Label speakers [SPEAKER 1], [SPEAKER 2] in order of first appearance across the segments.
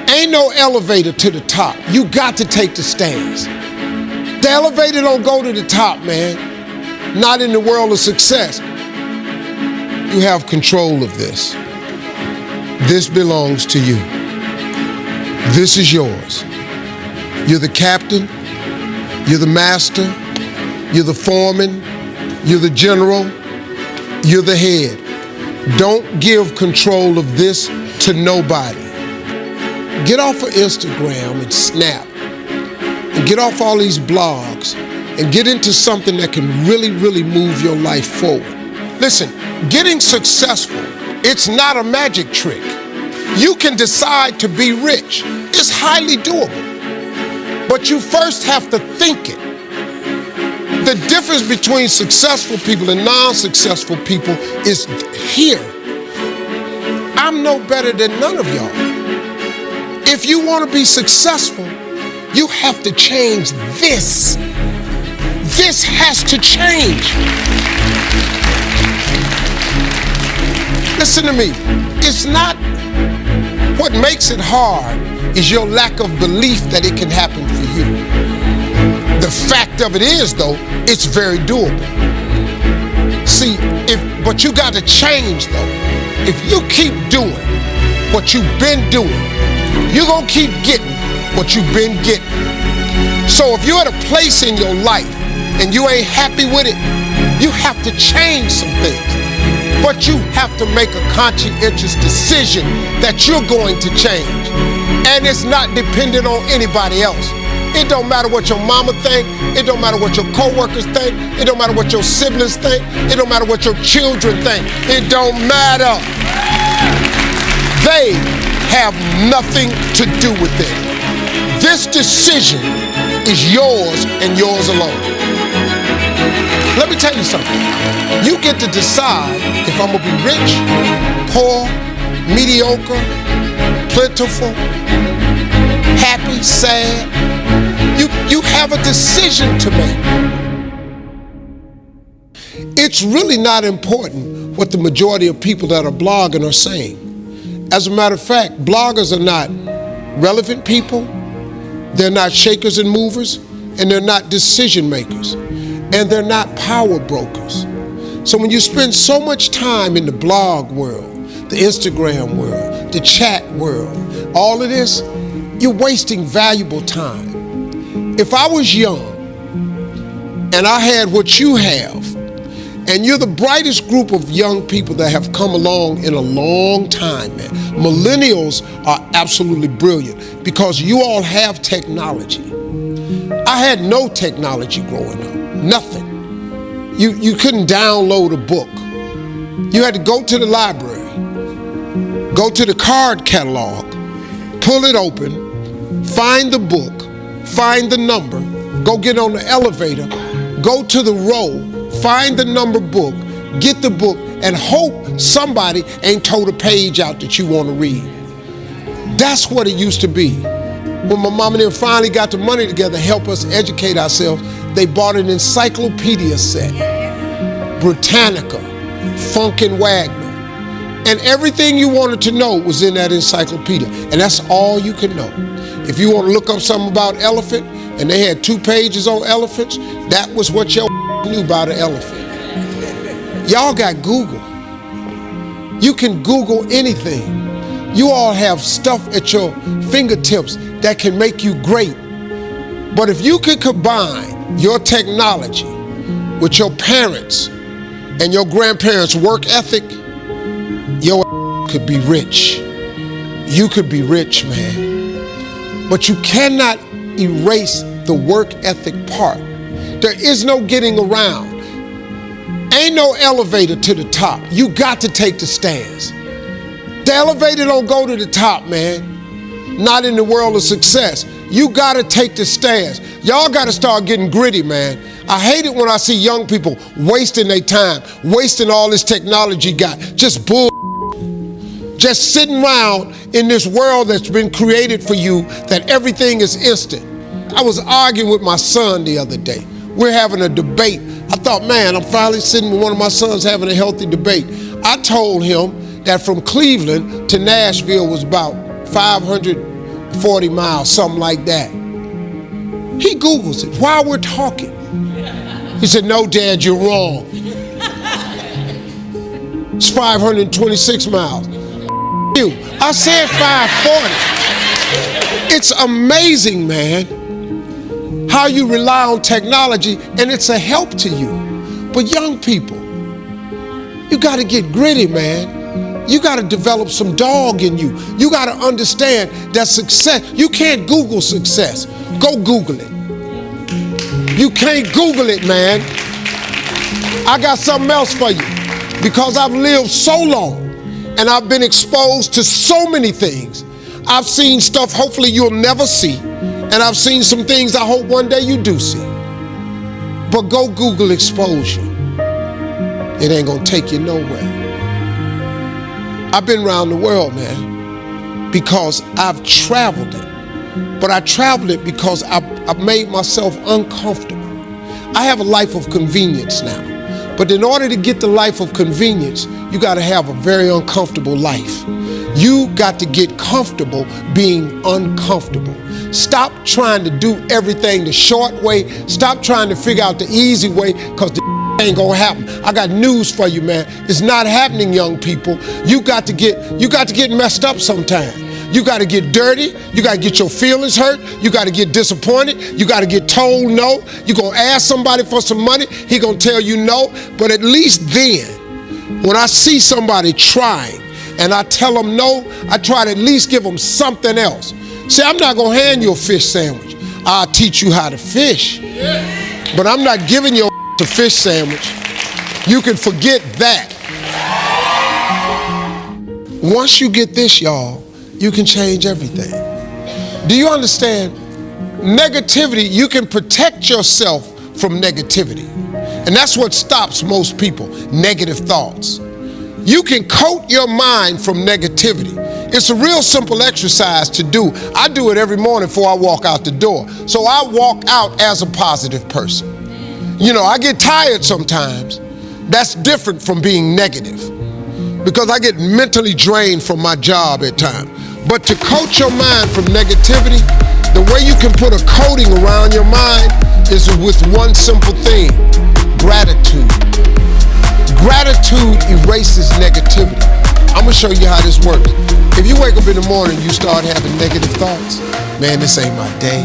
[SPEAKER 1] Ain't no elevator to the top. You got to take the stairs. The elevator don't go to the top, man. Not in the world of success. You have control of this. This belongs to you. This is yours. You're the captain. You're the master. You're the foreman. You're the general. You're the head. Don't give control of this to nobody. Get off of Instagram and Snap and get off all these blogs and get into something that can really, really move your life forward. Listen, getting successful, it's not a magic trick. You can decide to be rich. It's highly doable. But you first have to think it. The difference between successful people and non-successful people is here. I'm no better than none of y'all. If you want to be successful, you have to change this. This has to change. Listen to me. It's not what makes it hard is your lack of belief that it can happen for you. The fact of it is, though, it's very doable. See, but you got to change, though. If you keep doing what you've been doing, you're going to keep getting what you've been getting. So if you're at a place in your life and you ain't happy with it, you have to change some things. But you have to make a conscientious decision that you're going to change. And it's not dependent on anybody else. It don't matter what your mama think. It don't matter what your coworkers think. It don't matter what your siblings think. It don't matter what your children think. It don't matter. They have nothing to do with it. This decision is yours and yours alone. Let me tell you something. You get to decide if I'm gonna be rich, poor, mediocre, plentiful, happy, sad. You have a decision to make. It's really not important what the majority of people that are blogging are saying. As a matter of fact, bloggers are not relevant people, they're not shakers and movers, and they're not decision makers, and they're not power brokers. So when you spend so much time in the blog world, the Instagram world, the chat world, all of this, you're wasting valuable time. If I was young and I had what you have, and you're the brightest group of young people that have come along in a long time, man. Millennials are absolutely brilliant because you all have technology. I had no technology growing up, nothing. You couldn't download a book. You had to go to the library, go to the card catalog, pull it open, find the book, find the number, go get on the elevator, go to the row, find the number book, get the book, and hope somebody ain't told a page out that you want to read. That's what it used to be. When my mom and them finally got the money together to help us educate ourselves, they bought an encyclopedia set, Britannica, Funkin' Wagner, and everything you wanted to know was in that encyclopedia, and that's all you can know. If you want to look up something about elephant, and they had 2 pages on elephants, that was what your knew about an elephant. Y'all got Google. You can Google anything. You all have stuff at your fingertips that can make you great. But if you could combine your technology with your parents and your grandparents' work ethic, your could be rich. You could be rich, man. But you cannot erase the work ethic part. There is no getting around. Ain't no elevator to the top. You got to take the stairs. The elevator don't go to the top, man. Not in the world of success. You got to take the stairs. Y'all got to start getting gritty, man. I hate it when I see young people wasting their time, wasting all this technology got, just bull. Just sitting around in this world that's been created for you that everything is instant. I was arguing with my son the other day. We're having a debate. I thought, man, I'm finally sitting with one of my sons having a healthy debate. I told him that from Cleveland to Nashville was about 500 40 miles, something like that. He Googles it while we're talking. He said, no, Dad, you're wrong. It's 526 miles. You. I said 540. It's amazing, man, how you rely on technology and it's a help to you. But young people, you got to get gritty, man. You got to develop some dog in you. You got to understand that success, you can't Google success. Go Google it. You can't Google it, man. I got something else for you. Because I've lived so long and I've been exposed to so many things. I've seen stuff hopefully you'll never see. And I've seen some things I hope one day you do see. But go Google exposure. It ain't gonna take you nowhere. I've been around the world, man, because I've traveled it. But I traveled it because I've made myself uncomfortable. I have a life of convenience now. But in order to get the life of convenience, you gotta have a very uncomfortable life. You got to get comfortable being uncomfortable. Stop trying to do everything the short way. Stop trying to figure out the easy way, because the ain't gonna happen. I got news for you, man. It's not happening, young people. You got to get messed up sometime. You got to get dirty. You got to get your feelings hurt. You got to get disappointed. You got to get told no. You're going to ask somebody for some money. He going to tell you no. But at least then, when I see somebody trying and I tell them no, I try to at least give them something else. See, I'm not going to hand you a fish sandwich. I'll teach you how to fish. But I'm not giving you a fish sandwich. You can forget that. Once you get this, y'all, you can change everything. Do you understand? Negativity, you can protect yourself from negativity. And that's what stops most people, negative thoughts. You can coat your mind from negativity. It's a real simple exercise to do. I do it every morning before I walk out the door. So I walk out as a positive person. You know, I get tired sometimes. That's different from being negative, because I get mentally drained from my job at times. But to coat your mind from negativity, the way you can put a coating around your mind is with one simple thing: gratitude. Gratitude erases negativity. I'm gonna show you how this works. If you wake up in the morning, you start having negative thoughts. Man, this ain't my day.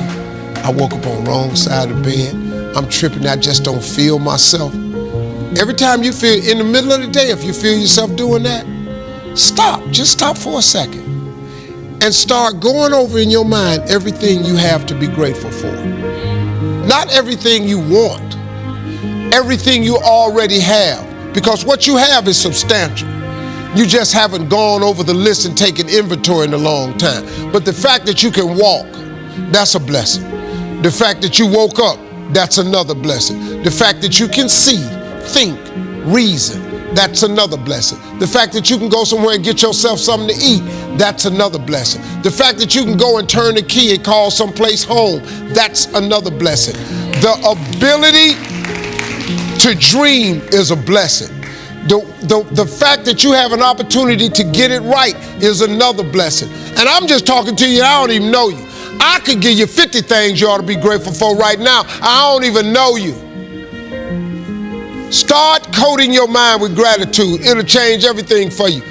[SPEAKER 1] I woke up on the wrong side of the bed. I'm tripping, I just don't feel myself. Every time you feel, in the middle of the day, if you feel yourself doing that, stop, just stop for a second and start going over in your mind everything you have to be grateful for. Not everything you want, everything you already have, because what you have is substantial. You just haven't gone over the list and taken inventory in a long time. But the fact that you can walk, that's a blessing. The fact that you woke up, that's another blessing. The fact that you can see, think, reason, that's another blessing. The fact that you can go somewhere and get yourself something to eat, that's another blessing. The fact that you can go and turn the key and call someplace home, that's another blessing. The ability to dream is a blessing. The fact that you have an opportunity to get it right is another blessing. And I'm just talking to you, I don't even know you. I could give you 50 things you ought to be grateful for right now. I don't even know you. Start coating your mind with gratitude. It'll change everything for you.